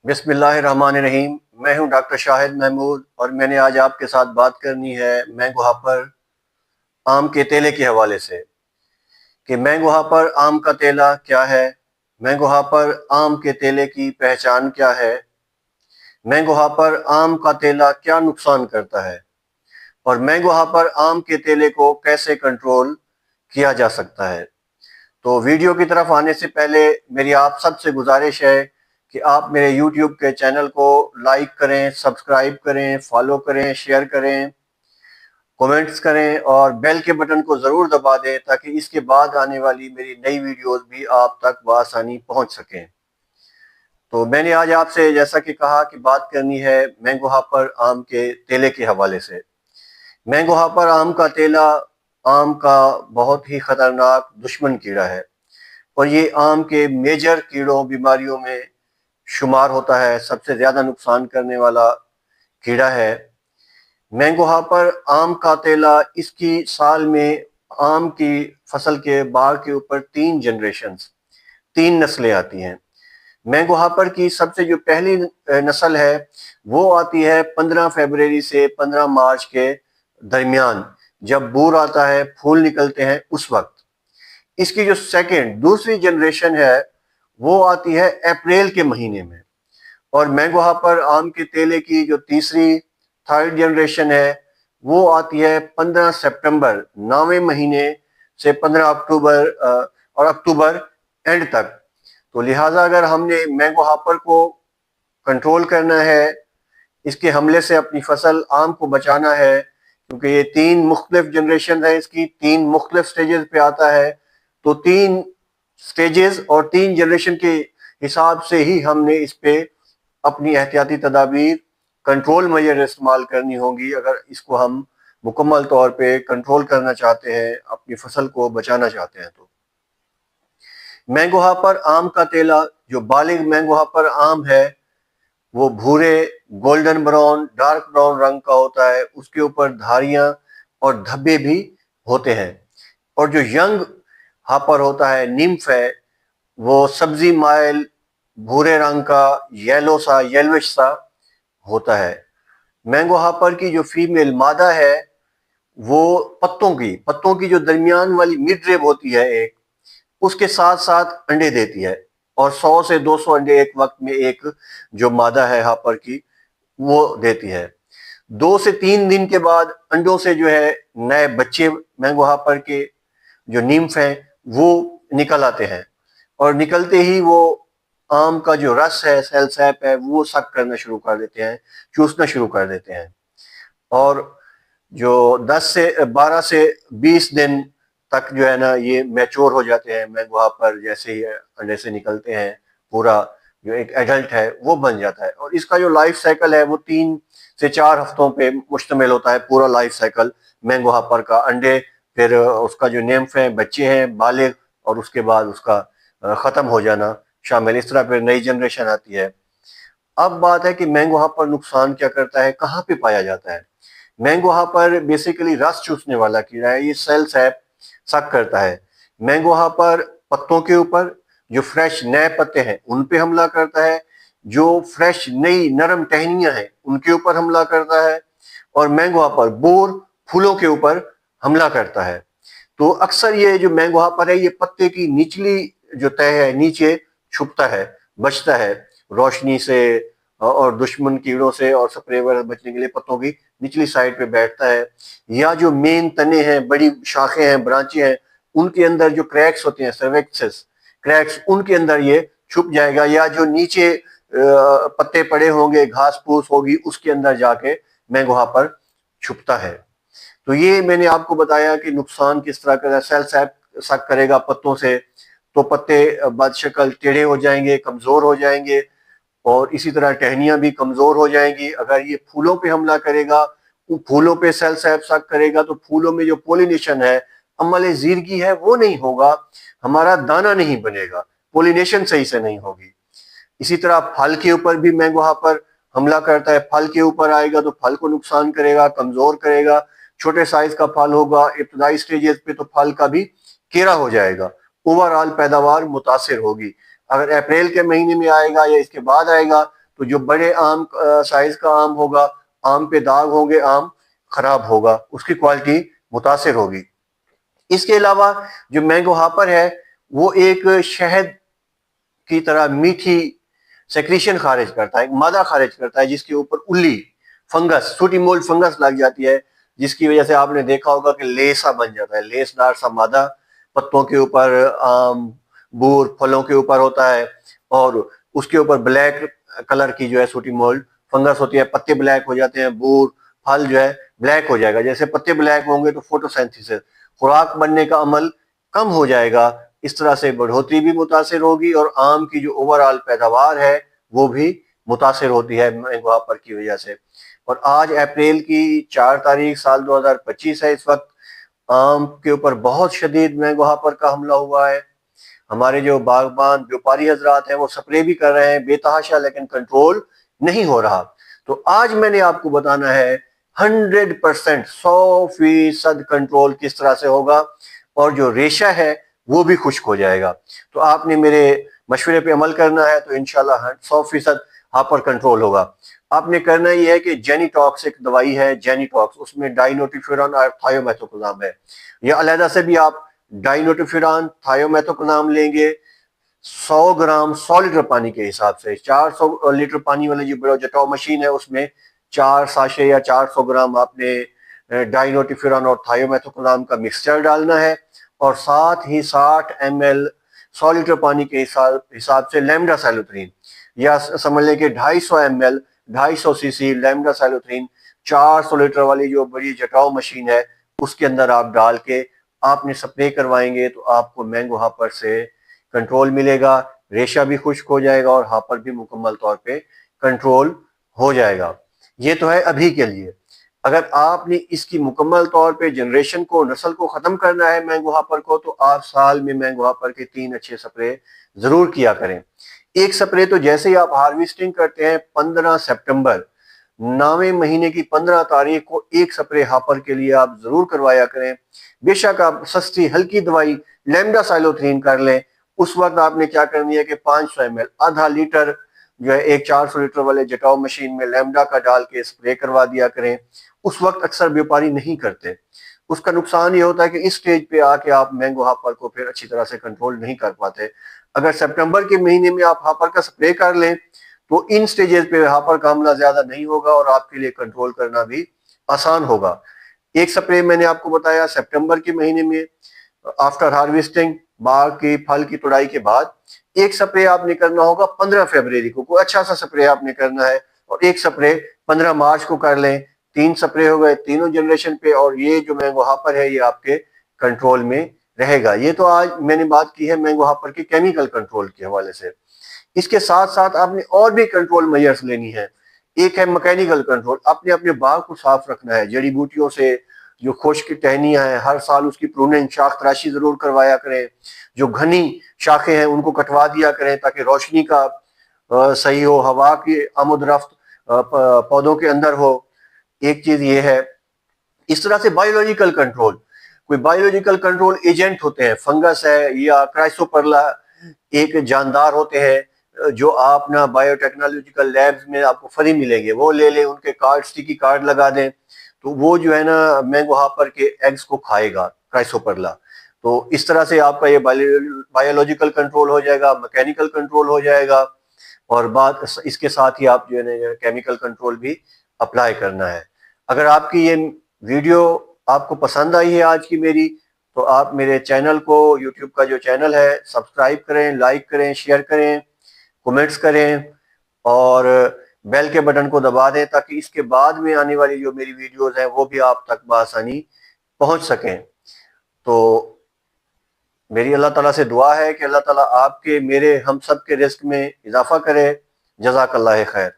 بسم اللہ الرحمن الرحیم۔ میں ہوں ڈاکٹر شاہد محمود اور میں نے آج آپ کے ساتھ بات کرنی ہے مینگو ہاپر آم کے تیلے کے حوالے سے کہ مینگو ہاپر آم کا تیلا کیا ہے، مینگو ہاپر آم کے تیلے کی پہچان کیا ہے، مینگو ہاپر آم کا تیلا کیا نقصان کرتا ہے اور مینگو ہاپر آم کے تیلے کو کیسے کنٹرول کیا جا سکتا ہے۔ تو ویڈیو کی طرف آنے سے پہلے میری آپ سب سے گزارش ہے کہ آپ میرے یوٹیوب کے چینل کو لائک کریں، سبسکرائب کریں، فالو کریں، شیئر کریں، کومنٹس کریں اور بیل کے بٹن کو ضرور دبا دیں تاکہ اس کے بعد آنے والی میری نئی ویڈیوز بھی آپ تک بآسانی پہنچ سکیں۔ تو میں نے آج آپ سے جیسا کہ کہا کہ بات کرنی ہے مینگو ہاپر آم کے تیلے کے حوالے سے۔ مینگو ہاپر آم کا تیلا آم کا بہت ہی خطرناک دشمن کیڑا ہے اور یہ آم کے میجر کیڑوں بیماریوں میں شمار ہوتا ہے، سب سے زیادہ نقصان کرنے والا کیڑا ہے۔ مینگو ہاپر آم کا تیلا اس کی سال میں آم کی فصل کے باغ کے اوپر تین نسلیں آتی ہیں۔ مینگو ہاپر کی سب سے جو پہلی نسل ہے وہ آتی ہے 15 فروری سے 15 مارچ کے درمیان، جب بور آتا ہے، پھول نکلتے ہیں، اس وقت۔ اس کی جو دوسری جنریشن ہے وہ آتی ہے اپریل کے مہینے میں، اور مینگو ہاپر آم کے تیلے کی جو تھرڈ جنریشن ہے وہ آتی ہے 15 سپٹمبر، 9ویں مہینے سے 15 اکتوبر اور اکتوبر اینڈ تک۔ تو لہٰذا اگر ہم نے مینگو ہاپر کو کنٹرول کرنا ہے، اس کے حملے سے اپنی فصل آم کو بچانا ہے، کیونکہ یہ 3 مختلف جنریشن ہے، اس کی 3 مختلف سٹیجز پہ آتا ہے، تو 3 سٹیجز اور 3 جنریشن کے حساب سے ہی ہم نے اس پہ اپنی احتیاطی تدابیر، کنٹرول میجر استعمال کرنی ہوں گی اگر اس کو ہم مکمل طور پہ کنٹرول کرنا چاہتے ہیں، اپنی فصل کو بچانا چاہتے ہیں۔ تو مینگو ہاپر آم کا تیلا جو بالغ مینگو ہاپر آم ہے وہ بھورے، گولڈن براؤن، ڈارک براؤن رنگ کا ہوتا ہے، اس کے اوپر دھاریاں اور دھبے بھی ہوتے ہیں، اور جو ینگ ہاپر ہوتا ہے، نیمف ہے، وہ سبزی مائل بھورے رنگ کا یلوش سا ہوتا ہے۔ مینگو ہاپر کی جو فیمیل مادہ ہے وہ پتوں کی جو درمیان والی مڈ ریب ہوتی ہے ایک، اس کے ساتھ ساتھ انڈے دیتی ہے، اور 100 سے 200 انڈے ایک وقت میں ایک جو مادہ ہے ہاپر کی وہ دیتی ہے۔ 2 سے 3 دن کے بعد انڈوں سے جو ہے نئے بچے مینگو ہاپر کے جو نیمف ہیں وہ نکل آتے ہیں، اور نکلتے ہی وہ آم کا جو رس ہے، سیل سیپ ہے، وہ سک کرنا شروع کر دیتے ہیں، چوسنا شروع کر دیتے ہیں، اور جو 12 سے 20 دن تک جو ہے نا یہ میچور ہو جاتے ہیں۔ مینگو ہاپر جیسے ہی انڈے سے نکلتے ہیں پورا جو ایک ایڈلٹ ہے وہ بن جاتا ہے، اور اس کا جو لائف سائیکل ہے وہ 3 سے 4 ہفتوں پہ مشتمل ہوتا ہے، پورا لائف سائیکل مینگو ہاپر کا۔ انڈے، پھر اس کا جو نیمف ہیں، بچے ہیں بالغ، اور اس کے بعد اس کا ختم ہو جانا شامل، اس طرح پھر نئی جنریشن آتی ہے۔ اب بات ہے کہ مینگو ہاپر نقصان کیا کرتا ہے، کہاں پہ پایا جاتا ہے۔ مینگو ہاپر بیسیکلی رس چوسنے والا کیڑا ہے، یہ سیل سیپ سک کرتا ہے۔ مینگو ہاپر پتوں کے اوپر جو فریش نئے پتے ہیں ان پہ حملہ کرتا ہے، جو فریش نئی نرم ٹہنیاں ہیں ان کے اوپر حملہ کرتا ہے، اور مینگو ہاپر بور پھولوں کے اوپر حملہ کرتا ہے۔ تو اکثر یہ جو مینگو ہاپر ہے یہ پتے کی نچلی جو تہ ہے نیچے چھپتا ہے، بچتا ہے روشنی سے اور دشمن کیڑوں سے، اور سپرے وغیرہ بچنے کے لیے پتوں کی نچلی سائڈ پہ بیٹھتا ہے، یا جو مین تنے ہیں، بڑی شاخیں ہیں، برانچیں ہیں، ان کے اندر جو کریکس ہوتے ہیں، سرویکسز کریکس، ان کے اندر یہ چھپ جائے گا، یا جو نیچے پتے پڑے ہوں گے، گھاس پھوس ہوگی، اس کے اندر جا کے مینگو ہاپر چھپتا ہے۔ تو یہ میں نے آپ کو بتایا کہ نقصان کس طرح کا ہے۔ سیل سیپ سک کرے گا پتوں سے تو پتے بد شکل ٹیڑھے ہو جائیں گے، کمزور ہو جائیں گے، اور اسی طرح ٹہنیاں بھی کمزور ہو جائیں گی۔ اگر یہ پھولوں پہ حملہ کرے گا، پھولوں پہ سیل سیپ سک کرے گا، تو پھولوں میں جو پولینیشن ہے، عمل زیرگی ہے، وہ نہیں ہوگا، ہمارا دانہ نہیں بنے گا، پولینیشن صحیح سے نہیں ہوگی۔ اسی طرح پھل کے اوپر بھی مینگو ہاپر حملہ کرتا ہے، پھل کے اوپر آئے گا تو پھل کو نقصان کرے گا، کمزور کرے گا، چھوٹے سائز کا پھل ہوگا، ابتدائی سٹیجز پہ تو پھل کا بھی کیرا ہو جائے گا، اوورآل پیداوار متاثر ہوگی۔ اگر اپریل کے مہینے میں آئے گا یا اس کے بعد آئے گا تو جو بڑے آم سائز کا آم ہوگا، آم پہ داغ ہوں گے، آم خراب ہوگا، اس کی کوالٹی متاثر ہوگی۔ اس کے علاوہ جو مینگو ہاپر ہے وہ ایک شہد کی طرح میٹھی سیکریشن خارج کرتا ہے، ایک مادہ خارج کرتا ہے جس کے اوپر الی فنگس، سوٹی مولڈ فنگس لگ جاتی ہے، جس کی وجہ سے آپ نے دیکھا ہوگا کہ لیسا بن جاتا ہے، لیس دار سا مادہ پتوں کے اوپر، آم، بور، پھلوں کے اوپر ہوتا ہے، اور اس کے اوپر بلیک کلر کی جو ہے سوٹی مولڈ فنگس ہوتی ہے، پتے بلیک ہو جاتے ہیں، بور، پھل جو ہے بلیک ہو جائے گا۔ جیسے پتے بلیک ہوں گے تو فوٹوسینتھیسس، خوراک بننے کا عمل کم ہو جائے گا، اس طرح سے بڑھوتری بھی متاثر ہوگی اور آم کی جو اوورآل پیداوار ہے وہ بھی متاثر ہوتی ہے مینگو ہاپر کی وجہ سے۔ اور آج اپریل کی 4 تاریخ سال 2025 ہے، اس وقت آم کے اوپر بہت شدید مینگو ہاپر کا حملہ ہوا ہے۔ ہمارے جو باغبان بیوپاری حضرات ہیں وہ سپرے بھی کر رہے ہیں بے تحاشا، لیکن کنٹرول نہیں ہو رہا۔ تو آج میں نے آپ کو بتانا ہے 100%، 100% کنٹرول کس طرح سے ہوگا، اور جو ریشہ ہے وہ بھی خشک ہو جائے گا۔ تو آپ نے میرے مشورے پہ عمل کرنا ہے تو انشاءاللہ 100% ہاپر کنٹرول ہوگا۔ آپ نے کرنا یہ ہے کہ جینی ٹاکس ایک دوائی ہے، جینی ٹاکس، اس میں ڈائنوٹیفیوران اور تھائیومیتھوکسام ہے، یا علیحدہ سے بھی آپ ڈائنوٹیفیوران، تھائیومیتھوکسام لیں گے 100 گرام 100 لیٹر پانی کے حساب سے۔ 400 لیٹر پانی والی جو جٹاؤ مشین ہے اس میں 4 ساشے یا 400 گرام آپ نے ڈائنوٹیفیوران اور تھائیومیتھوکسام کا مکسچر ڈالنا ہے، اور ساتھ ہی 60 ml 100 لیٹر پانی کے حساب سے لیمڈا سائلوترین، یا سمجھ لیں کہ 250 ml 250 cc لیمڈا سائلوترین 400 لیٹر والی جو بڑی جٹاؤ مشین ہے اس کے اندر آپ ڈال کے آپ نے سپرے کروائیں گے تو آپ کو مینگو ہاپر سے کنٹرول ملے گا، ریشہ بھی خشک ہو جائے گا اور ہاپر بھی مکمل طور پہ کنٹرول ہو جائے گا۔ یہ تو ہے ابھی کے لیے۔ اگر آپ نے اس کی مکمل طور پہ جنریشن کو، نسل کو ختم کرنا ہے مینگو ہاپر کو، تو آپ سال میں مینگو ہاپر کے 3 اچھے سپرے ضرور کیا کریں۔ ایک سپرے تو جیسے ہی آپ ہارویسٹنگ کرتے ہیں 15 سپٹمبر، 9ویں مہینے کی 15 تاریخ کو ایک سپرے ہاپر کے لیے آپ ضرور کروایا کریں۔ بے شک آپ سستی ہلکی دوائی لیمڈا سائلوترین کر لیں، اس وقت آپ نے کیا کرنی ہے کہ 500 ml، آدھا لیٹر جو ہے ایک 400 لیٹر والے جٹاؤ مشین میں لیمڈا کا ڈال کے سپرے کروا دیا کریں۔ اس وقت اکثر بیوپاری نہیں کرتے، اس کا نقصان یہ ہوتا ہے کہ اس سٹیج پہ آ کے آپ مینگو ہاپر کو پھر اچھی طرح سے کنٹرول نہیں کر پاتے۔ اگر سپٹمبر کے مہینے میں آپ ہاپر کا سپرے کر لیں تو ان سٹیجز پہ ہاپر کا حملہ زیادہ نہیں ہوگا اور آپ کے لیے کنٹرول کرنا بھی آسان ہوگا۔ ایک سپرے میں نے آپ کو بتایا سپٹمبر کے مہینے میں آفٹر ہارویسٹنگ، باغ کی پھل کی توڑائی کے بعد۔ ایک سپرے آپ نے کرنا ہوگا 15 فروری کو، کوئی اچھا سا سپرے آپ نے کرنا ہے، اور ایک سپرے 15 مارچ کو کر لیں۔ 3 سپرے ہو گئے تینوں جنریشن پہ، اور یہ جو مینگو ہاپر ہے یہ آپ کے کنٹرول میں رہے گا۔ یہ تو آج میں نے بات کی ہے مینگو ہاپر کے کیمیکل کنٹرول کے حوالے سے۔ اس کے ساتھ ساتھ آپ نے اور بھی کنٹرول میجرز لینی ہے۔ ایک ہے مکینیکل کنٹرول، آپ نے اپنے باغ کو صاف رکھنا ہے، جڑی بوٹیوں سے جو خشک ٹہنیاں ہیں ہر سال اس کی پروننگ، شاخ تراشی ضرور کروایا کریں، جو گھنی شاخیں ہیں ان کو کٹوا دیا کریں تاکہ روشنی کا صحیح ہو، ہوا کی آمد رفت پودوں کے اندر ہو۔ ایک چیز یہ ہے۔ اس طرح سے بایولوجیکل کنٹرول، کوئی بایولوجیکل کنٹرول ایجنٹ ہوتے ہیں، فنگس ہے یا کرائسوپرلا ایک جاندار ہوتے ہیں جو آپ نا بایو ٹیکنالوجیکل لیبز میں آپ کو فری ملیں گے، وہ لے لیں، ان کے کارڈ، سٹیکی کارڈ لگا دیں، تو وہ جو ہے نا مینگو ہاپر کے ایگز کو کھائے گا کرائسوپرلا۔ تو اس طرح سے آپ کا یہ بایولوجیکل کنٹرول ہو جائے گا، میکینیکل کنٹرول ہو جائے گا، اور بات اس کے ساتھ ہی آپ جو ہے نا کیمیکل کنٹرول بھی اپلائی کرنا ہے۔ اگر آپ کی یہ ویڈیو آپ کو پسند آئی ہے آج کی میری، تو آپ میرے چینل کو، یوٹیوب کا جو چینل ہے، سبسکرائب کریں، لائک کریں، شیئر کریں، کومنٹس کریں، اور بیل کے بٹن کو دبا دیں تاکہ اس کے بعد میں آنے والی جو میری ویڈیوز ہیں وہ بھی آپ تک بآسانی پہنچ سکیں۔ تو میری اللہ تعالیٰ سے دعا ہے کہ اللہ تعالیٰ آپ کے، میرے، ہم سب کے رزق میں اضافہ کرے۔ جزاک اللہ خیر۔